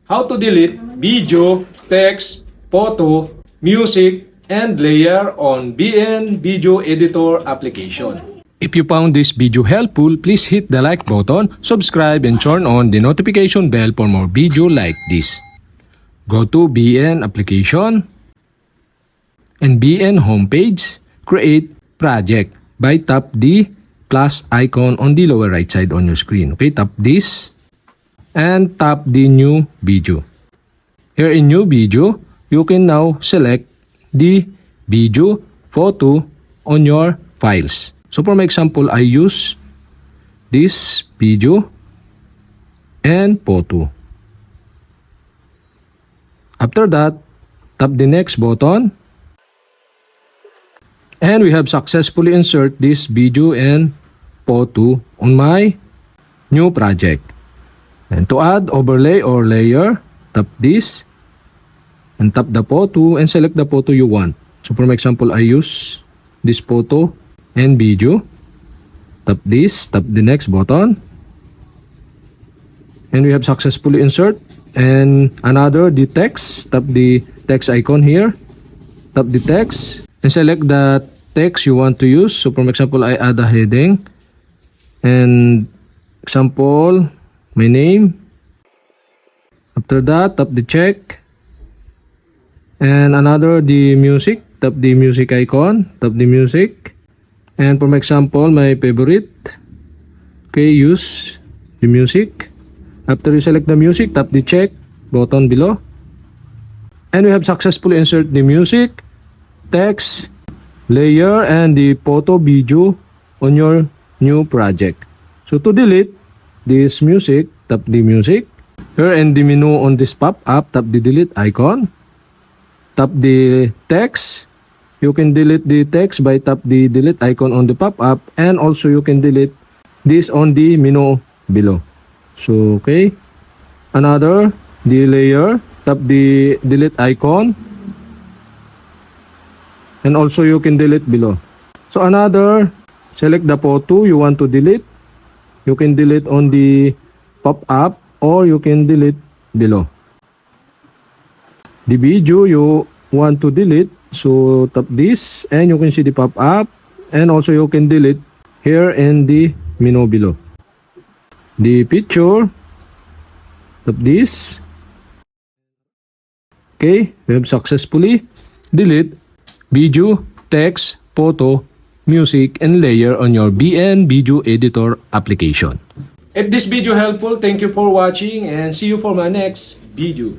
how to delete video, text, photo, music, and layer on BN Video Editor application. If you found this video helpful, please hit the like button, subscribe, and turn on the notification bell for more video like this. Go to BN application and BN homepage, create project by tap the plus icon on the lower right side on your screen. Okay, tap this and tap the new video. Here in new video, you can now select the video, photo on your files. So for my example, I use this video and photo. After that, tap the next button. And we have successfully inserted this video and photo on my new project. And to add overlay or layer, tap this and tap the photo and select the photo you want. So for my example, I use this photo and video. Tap this, tap the next button. And we have successfully inserted. And another, the text, tap the text icon here. Tap the text and select the text you want to use. So for example, I add a heading and example, my name. After that, tap the check. And another, the music, tap the music icon, tap the music. And for my example, my favorite, okay, use the music. After you select the music, tap the check button below. And we have successfully inserted the music, text, layer, and the photo video on your new project. So to delete this music, tap the music. Here in the menu on this pop-up, tap the delete icon. Tap the text. You can delete the text by tap the delete icon on the pop-up, and also you can delete this on the menu below. So okay. Another, the layer, tap the delete icon. And also you can delete below. So another, select the photo you want to delete. You can delete on the pop-up or you can delete below. The video you want to delete, so tap this and you can see the pop-up, and also you can delete here in the menu below. The picture, tap this. Okay, we have successfully delete video, text, photo, music, and layer on your BN Video Editor application. If this video helpful, thank you for watching and see you for my next video.